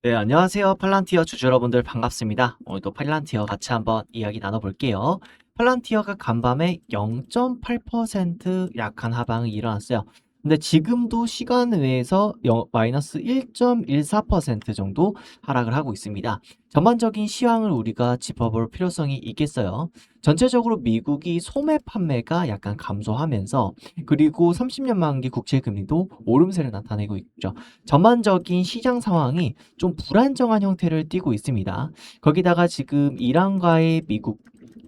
네, 안녕하세요. 팔란티어 주주 여러분들 반갑습니다. 오늘도 팔란티어 같이 한번 이야기 나눠볼게요. 팔란티어가 간밤에 0.8% 약한 하방이 일어났어요. 근데 지금도 시간 외에서 마이너스 1.14% 정도 하락을 하고 있습니다. 전반적인 시황을 우리가 짚어볼 필요성이 있겠어요. 전체적으로 미국이 소매 판매가 약간 감소하면서 그리고 30년 만기 국채 금리도 오름세를 나타내고 있죠. 전반적인 시장 상황이 좀 불안정한 형태를 띠고 있습니다. 거기다가 지금 이란과의 미국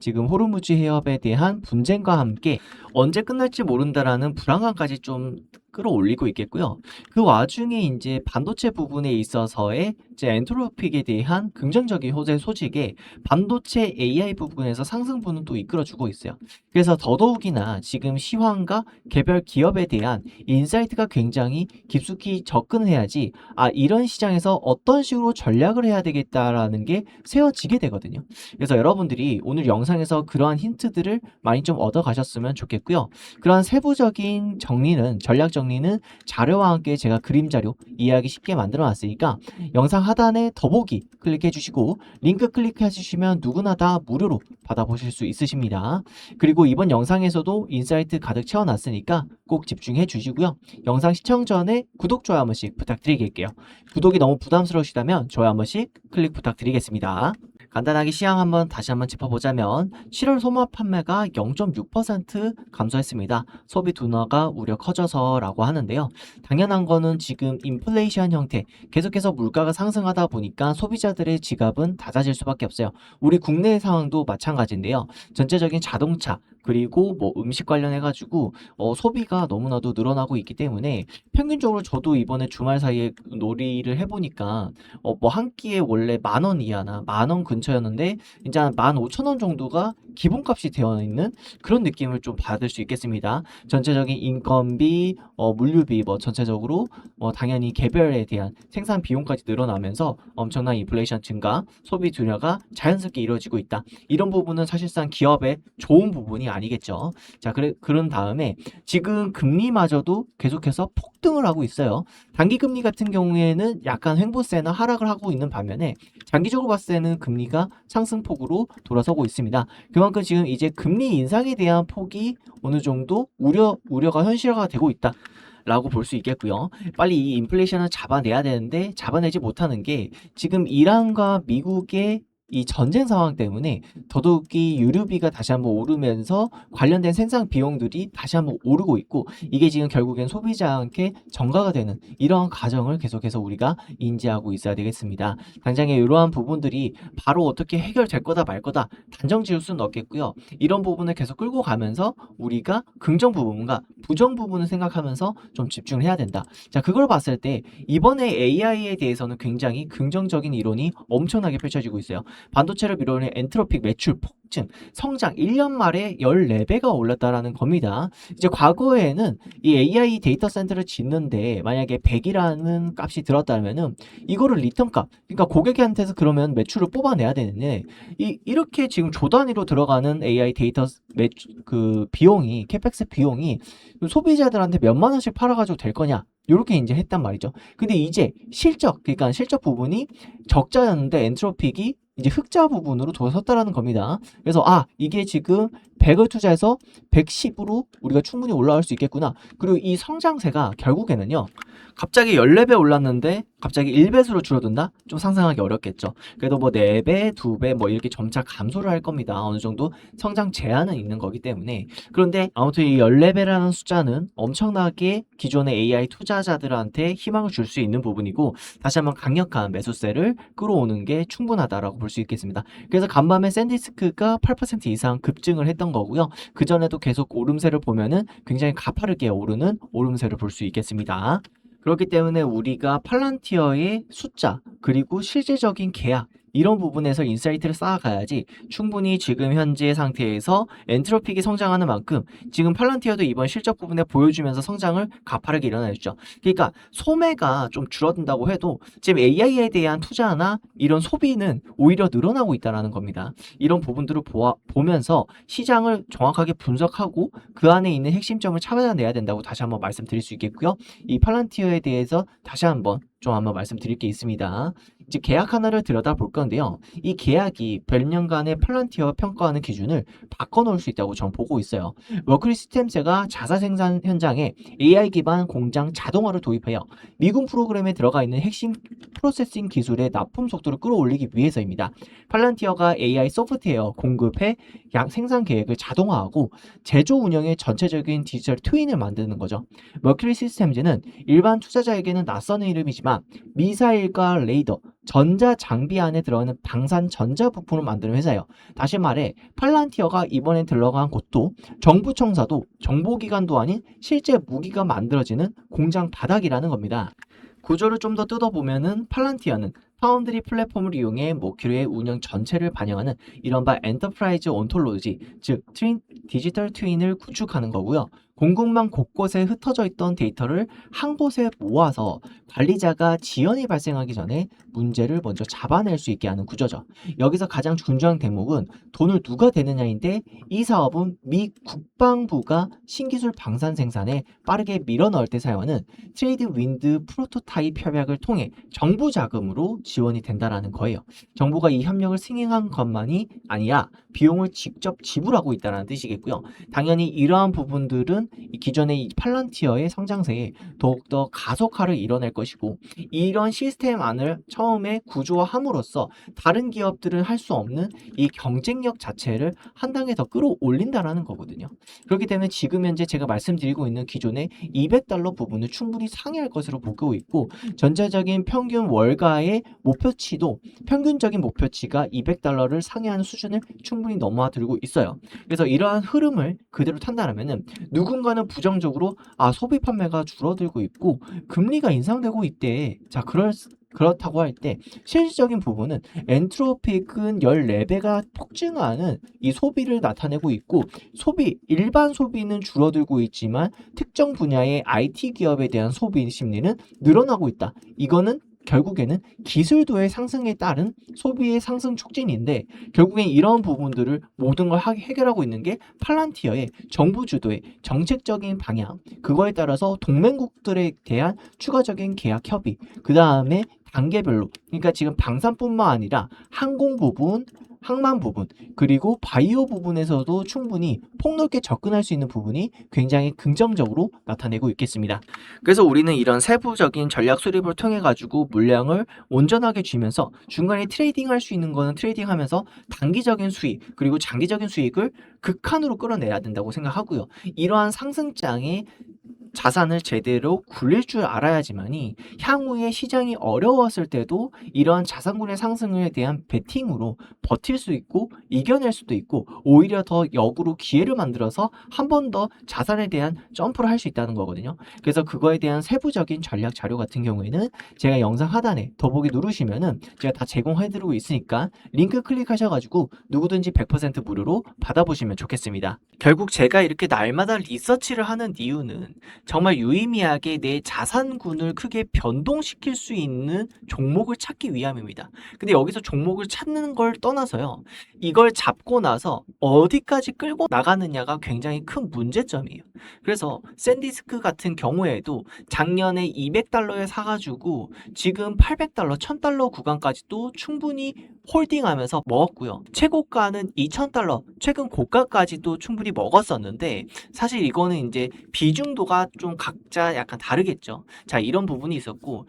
지금 호르무즈 해협에 대한 분쟁과 함께 언제 끝날지 모른다라는 불안감까지 좀 끌어올리고 있겠고요. 그 와중에 이제 반도체 부분에 있어서의 이제 엔트로픽에 대한 긍정적인 호재 소식에 반도체 AI 부분에서 상승분은 또 이끌어주고 있어요. 그래서 더더욱이나 지금 시황과 개별 기업에 대한 인사이트가 굉장히 깊숙이 접근해야지 이런 시장에서 어떤 식으로 전략을 해야 되겠다라는 게 세워지게 되거든요. 그래서 여러분들이 오늘 영상에서 그러한 힌트들을 많이 좀 얻어 가셨으면 좋겠고요. 그러한 세부적인 정리는 전략 정리는 자료와 함께 제가 그림 자료 이해하기 쉽게 만들어 놨으니까 영상 하단에 더보기 클릭해 주시고 링크 클릭해 주시면 누구나 다 무료로 받아보실 수 있으십니다. 그리고 이번 영상에서도 인사이트 가득 채워놨으니까 꼭 집중해 주시고요. 영상 시청 전에 구독, 좋아요 한 번씩 부탁드릴게요. 구독이 너무 부담스러우시다면 좋아요 한 번씩 클릭 부탁드리겠습니다. 간단하게 시황 한번 다시 한번 짚어보자면 7월 소모 판매가 0.6% 감소했습니다. 소비 둔화가 우려 커져서라고 하는데요. 당연한 거는 지금 인플레이션 형태 계속해서 물가가 상승하다 보니까 소비자들의 지갑은 닫아질 수밖에 없어요. 우리 국내 상황도 마찬가지인데요. 전체적인 자동차 그리고 뭐 음식 관련해가지고 소비가 너무나도 늘어나고 있기 때문에 평균적으로 저도 이번에 주말 사이에 놀이를 해보니까 뭐 한 끼에 원래 10,000원 이하나 10,000원 근처였는데 이제 한 15,000원 정도가 기본값이 되어 있는 그런 느낌을 좀 받을 수 있겠습니다. 전체적인 인건비, 물류비 뭐 전체적으로 당연히 개별에 대한 생산 비용까지 늘어나면서 엄청난 인플레이션 증가, 소비 둔화가 자연스럽게 이루어지고 있다. 이런 부분은 사실상 기업의 좋은 부분이 아니겠죠. 자, 그런 다음에 지금 금리마저도 계속해서 폭등을 하고 있어요. 단기 금리 같은 경우에는 약간 횡보세나 하락을 하고 있는 반면에 장기적으로 봤을 때는 금리가 상승폭으로 돌아서고 있습니다. 그만큼 지금 이제 금리 인상에 대한 폭이 어느 정도 우려가 현실화가 되고 있다. 라고 볼 수 있겠고요. 빨리 이 인플레이션을 잡아내야 되는데 잡아내지 못하는 게 지금 이란과 미국의 이 전쟁 상황 때문에 더더욱이 유류비가 다시 한번 오르면서 관련된 생산 비용들이 다시 한번 오르고 있고 이게 지금 결국엔 소비자한테 전가가 되는 이러한 과정을 계속해서 우리가 인지하고 있어야 되겠습니다. 당장에 이러한 부분들이 바로 어떻게 해결될 거다 말 거다 단정 지을 수는 없겠고요. 이런 부분을 계속 끌고 가면서 우리가 긍정 부분과 부정 부분을 생각하면서 좀 집중을 해야 된다. 자, 그걸 봤을 때 이번에 AI에 대해서는 굉장히 긍정적인 이론이 엄청나게 펼쳐지고 있어요. 반도체를 비롯해 엔트로픽 매출 폭증, 성장 1년 말에 14배가 올랐다라는 겁니다. 이제 과거에는 이 AI 데이터 센터를 짓는데 만약에 100이라는 값이 들었다면은 이거를 리턴 값, 그러니까 고객한테서 그러면 매출을 뽑아내야 되는데 이렇게 지금 조 단위로 들어가는 AI 데이터 그 비용이 캐펙스 비용이 소비자들한테 몇만 원씩 팔아가지고 될 거냐? 요렇게 이제 했단 말이죠. 근데 이제 그러니까 실적 부분이 적자였는데 엔트로픽이 이제 흑자 부분으로 돌아섰다라는 겁니다. 그래서 이게 지금 100을 투자해서 110으로 우리가 충분히 올라갈 수 있겠구나. 그리고 이 성장세가 결국에는요. 갑자기 14배 올랐는데 갑자기 1배수로 줄어든다? 좀 상상하기 어렵겠죠. 그래도 뭐 4배, 2배 뭐 이렇게 점차 감소를 할 겁니다. 어느 정도 성장 제한은 있는 거기 때문에. 그런데 아무튼 이 14배라는 숫자는 엄청나게 기존의 AI 투자자들한테 희망을 줄 수 있는 부분이고 다시 한번 강력한 매수세를 끌어오는 게 충분하다라고 볼 수 있겠습니다. 그래서 간밤에 샌디스크가 8% 이상 급증을 했던 거고요. 그전에도 계속 오름세를 보면은 굉장히 가파르게 오르는 오름세를 볼 수 있겠습니다. 그렇기 때문에 우리가 팔란티어의 숫자 그리고 실질적인 계약 이런 부분에서 인사이트를 쌓아가야지 충분히 지금 현재 상태에서 엔트로픽이 성장하는 만큼 지금 팔란티어도 이번 실적 부분에 보여주면서 성장을 가파르게 일어나줬죠. 그러니까 소매가 좀 줄어든다고 해도 지금 AI에 대한 투자나 이런 소비는 오히려 늘어나고 있다는 겁니다. 이런 부분들을 보면서 시장을 정확하게 분석하고 그 안에 있는 핵심점을 찾아내야 된다고 다시 한번 말씀드릴 수 있겠고요. 이 팔란티어에 대해서 다시 한번 좀 한번 말씀드릴 게 있습니다. 이제 계약 하나를 들여다볼 건데요. 이 계약이 몇 년간의 팔란티어 평가하는 기준을 바꿔놓을 수 있다고 저는 보고 있어요. 머큐리 시스템스가 자사 생산 현장에 AI 기반 공장 자동화를 도입해요. 미군 프로그램에 들어가 있는 핵심 프로세싱 기술의 납품 속도를 끌어올리기 위해서입니다. 팔란티어가 AI 소프트웨어 공급해 생산 계획을 자동화하고 제조 운영의 전체적인 디지털 트윈을 만드는 거죠. 머큐리 시스템즈는 일반 투자자에게는 낯선 이름이지만 미사일과 레이더, 전자 장비 안에 들어가는 방산 전자 부품을 만드는 회사예요. 다시 말해 팔란티어가 이번에 들어간 곳도 정부 청사도 정보기관도 아닌 실제 무기가 만들어지는 공장 바닥이라는 겁니다. 구조를 좀 더 뜯어보면은 팔란티어는 파운드리 플랫폼을 이용해 모큐리의 운영 전체를 반영하는 이른바 엔터프라이즈 온톨로지, 즉 디지털 트윈을 구축하는 거고요. 공급망 곳곳에 흩어져 있던 데이터를 한 곳에 모아서 관리자가 지연이 발생하기 전에 문제를 먼저 잡아낼 수 있게 하는 구조죠. 여기서 가장 중요한 대목은 돈을 누가 대느냐인데, 이 사업은 미 국방부가 신기술 방산 생산에 빠르게 밀어넣을 때 사용하는 트레이드 윈드 프로토타입 협약을 통해 정부 자금으로 지원이 된다라는 거예요. 정부가 이 협력을 승인한 것만이 아니라 비용을 직접 지불하고 있다는 뜻이겠고요. 당연히 이러한 부분들은 기존의 이 팔란티어의 성장세에 더욱더 가속화를 이뤄낼 것이고, 이런 시스템 안을 처음에 구조화함으로써 다른 기업들은 할 수 없는 이 경쟁력 자체를 한 단계 더 끌어올린다라는 거거든요. 그렇기 때문에 지금 현재 제가 말씀드리고 있는 기존의 $200 부분을 충분히 상회할 것으로 보고 있고, 전체적인 평균 월가의 목표치도 평균적인 목표치가 $200를 상회하는 수준을 충분히 넘어들고 있어요. 그래서 이러한 흐름을 그대로 탄다면은 누군가는 부정적으로 소비 판매가 줄어들고 있고 금리가 인상되고 있대. 자, 그렇다고 할 때 실질적인 부분은 엔트로픽은 14배가 폭증하는 이 소비를 나타내고 있고, 일반 소비는 줄어들고 있지만 특정 분야의 IT 기업에 대한 소비 심리는 늘어나고 있다. 이거는 결국에는 기술도의 상승에 따른 소비의 상승 촉진인데, 결국엔 이런 부분들을 모든 걸 해결하고 있는 게 팔란티어의 정부 주도의 정책적인 방향, 그거에 따라서 동맹국들에 대한 추가적인 계약 협의, 그 다음에 단계별로, 그러니까 지금 방산뿐만 아니라 항공 부분, 항만 부분, 그리고 바이오 부분에서도 충분히 폭넓게 접근할 수 있는 부분이 굉장히 긍정적으로 나타내고 있겠습니다. 그래서 우리는 이런 세부적인 전략 수립을 통해 가지고 물량을 온전하게 쥐면서 중간에 트레이딩 할 수 있는 거는 트레이딩 하면서 단기적인 수익, 그리고 장기적인 수익을 극한으로 끌어내야 된다고 생각하고요. 이러한 상승장에 자산을 제대로 굴릴 줄 알아야지만이 향후에 시장이 어려웠을 때도 이러한 자산군의 상승에 대한 베팅으로 버틸 수 있고 이겨낼 수도 있고, 오히려 더 역으로 기회를 만들어서 한 번 더 자산에 대한 점프를 할 수 있다는 거거든요. 그래서 그거에 대한 세부적인 전략 자료 같은 경우에는 제가 영상 하단에 더보기 누르시면은 제가 다 제공해드리고 있으니까 링크 클릭하셔가지고 누구든지 100% 무료로 받아보시면 좋겠습니다. 결국 제가 이렇게 날마다 리서치를 하는 이유는 정말 유의미하게 내 자산군을 크게 변동시킬 수 있는 종목을 찾기 위함입니다. 근데 여기서 종목을 찾는 걸 떠나서요, 이걸 잡고 나서 어디까지 끌고 나가느냐가 굉장히 큰 문제점이에요. 그래서 샌디스크 같은 경우에도 작년에 $200에 사가지고 지금 $800, $1000 구간까지도 충분히 홀딩하면서 먹었고요. 최고가는 $2000, 최근 고가까지도 충분히 먹었었는데, 사실 이거는 이제 비중도가 좀 각자 약간 다르겠죠. 자, 이런 부분이 있었고,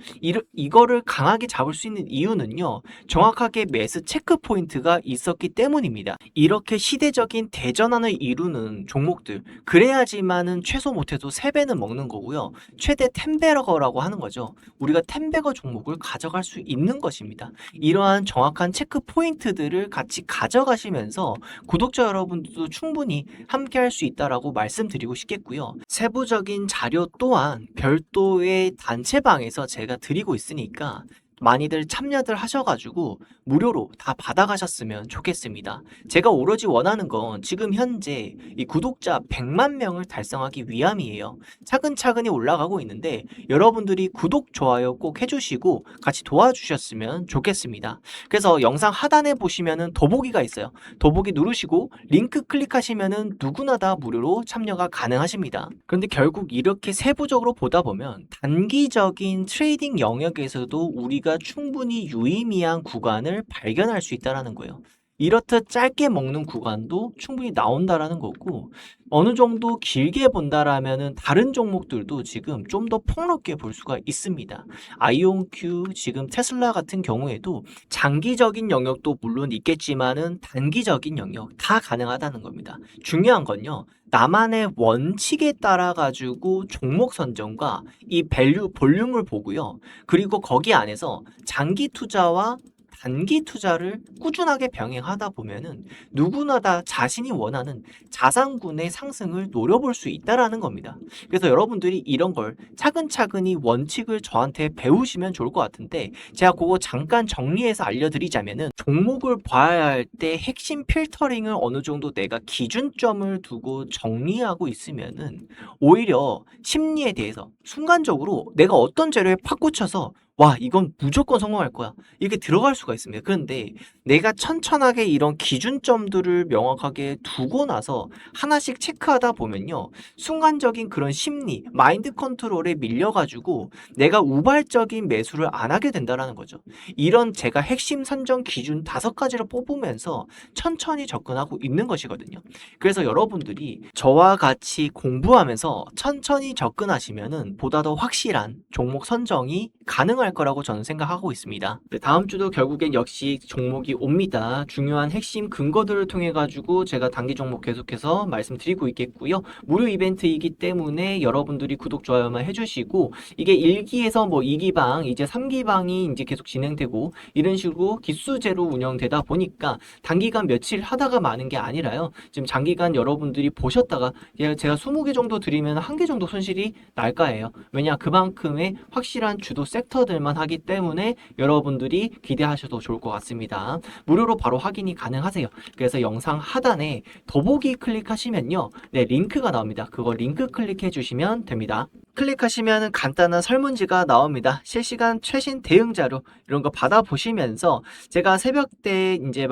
이거를 강하게 잡을 수 있는 이유는요, 정확하게 매수 체크 포인트가 있었기 때문입니다. 이렇게 시대적인 대전환을 이루는 종목들, 그래야지만은 최소 못해도 3배는 먹는 거고요. 최대 10배러거라고 하는 거죠. 우리가 10배거 종목을 가져갈 수 있는 것입니다. 이러한 정확한 체크 포인트들을 같이 가져가시면서 구독자 여러분들도 충분히 함께 할 수 있다라고 말씀드리고 싶겠고요. 세부적인 자료 또한 별도의 단체방에서 제가 드리고 있으니까 많이들 참여들 하셔가지고 무료로 다 받아가셨으면 좋겠습니다. 제가 오로지 원하는 건 지금 현재 이 구독자 100만 명을 달성하기 위함이에요. 차근차근히 올라가고 있는데 여러분들이 구독, 좋아요 꼭 해주시고 같이 도와주셨으면 좋겠습니다. 그래서 영상 하단에 보시면은 더보기가 있어요. 더보기 누르시고 링크 클릭하시면은 누구나 다 무료로 참여가 가능하십니다. 그런데 결국 이렇게 세부적으로 보다 보면 단기적인 트레이딩 영역에서도 우리가 충분히 유의미한 구간을 발견할 수 있다는 거예요. 이렇듯 짧게 먹는 구간도 충분히 나온다라는 거고, 어느 정도 길게 본다라면은 다른 종목들도 지금 좀 더 폭넓게 볼 수가 있습니다. 아이온큐, 지금 테슬라 같은 경우에도 장기적인 영역도 물론 있겠지만은 단기적인 영역 다 가능하다는 겁니다. 중요한 건요, 나만의 원칙에 따라 가지고 종목 선정과 이 밸류 볼륨을 보고요. 그리고 거기 안에서 장기 투자와 단기 투자를 꾸준하게 병행하다 보면은 누구나 다 자신이 원하는 자산군의 상승을 노려볼 수 있다라는 겁니다. 그래서 여러분들이 이런 걸 차근차근히 원칙을 저한테 배우시면 좋을 것 같은데, 제가 그거 잠깐 정리해서 알려드리자면은, 종목을 봐야 할 때 핵심 필터링을 어느 정도 내가 기준점을 두고 정리하고 있으면은 오히려 심리에 대해서 순간적으로 내가 어떤 재료에 팍 꽂혀서 와, 이건 무조건 성공할 거야, 이렇게 들어갈 수가 있습니다. 그런데 내가 천천하게 이런 기준점들을 명확하게 두고 나서 하나씩 체크하다 보면요, 순간적인 그런 심리, 마인드 컨트롤에 밀려가지고 내가 우발적인 매수를 안 하게 된다는 거죠. 이런 제가 핵심 선정 기준 5가지를 뽑으면서 천천히 접근하고 있는 것이거든요. 그래서 여러분들이 저와 같이 공부하면서 천천히 접근하시면은 보다 더 확실한 종목 선정이 가능할 거라고 저는 생각하고 있습니다. 네, 다음 주도 결국엔 역시 종목이 옵니다. 중요한 핵심 근거들을 통해 가지고 제가 단기 종목 계속해서 말씀드리고 있겠고요. 무료 이벤트이기 때문에 여러분들이 구독, 좋아요만 해주시고, 이게 1기에서 뭐 2기방, 이제 3기방이 이제 계속 진행되고 이런 식으로 기수제로 운영되다 보니까 단기간 며칠 하다가 마는 게 아니라요, 지금 장기간 여러분들이 보셨다가 제가 20개 정도 드리면 1개 정도 손실이 날까예요. 왜냐, 그만큼의 확실한 주도 섹터들만 하기 때문에 여러분들이 기대하셔도 좋을 것 같습니다. 무료로 바로 확인이 가능하세요. 그래서 영상 하단에 더보기 클릭하시면요, 네, 링크가 나옵니다. 그거 링크 클릭해 주시면 됩니다. 클릭하시면 간단한 설문지가 나옵니다. 실시간 최신 대응 자료 이런 거 받아보시면서, 제가 새벽 때 이제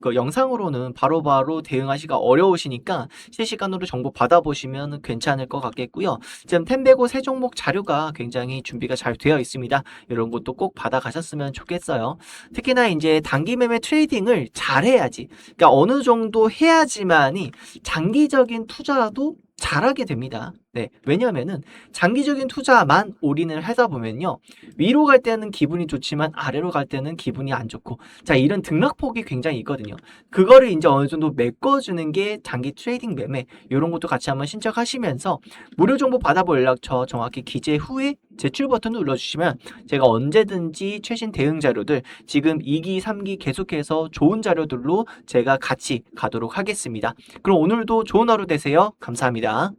그 영상으로는 바로바로 대응하시기가 어려우시니까 실시간으로 정보 받아보시면 괜찮을 것 같겠고요. 지금 템베고 새 종목 자료가 굉장히 준비가 잘 되어 있습니다. 이런 것도 꼭 받아가셨으면 좋겠어요. 특히나 이제 단기 매매 트레이딩을 잘해야지, 그러니까 어느 정도 해야지만이 장기적인 투자도 잘하게 됩니다. 네, 왜냐하면은 장기적인 투자만 올인을 하다 보면요, 위로 갈 때는 기분이 좋지만 아래로 갈 때는 기분이 안 좋고, 자, 이런 등락폭이 굉장히 있거든요. 그거를 이제 어느 정도 메꿔주는 게 장기 트레이딩 매매, 이런 것도 같이 한번 신청하시면서 무료 정보 받아볼 연락처 정확히 기재 후에 제출 버튼 눌러주시면 제가 언제든지 최신 대응 자료들, 지금 2기, 3기 계속해서 좋은 자료들로 제가 같이 가도록 하겠습니다. 그럼 오늘도 좋은 하루 되세요. 감사합니다.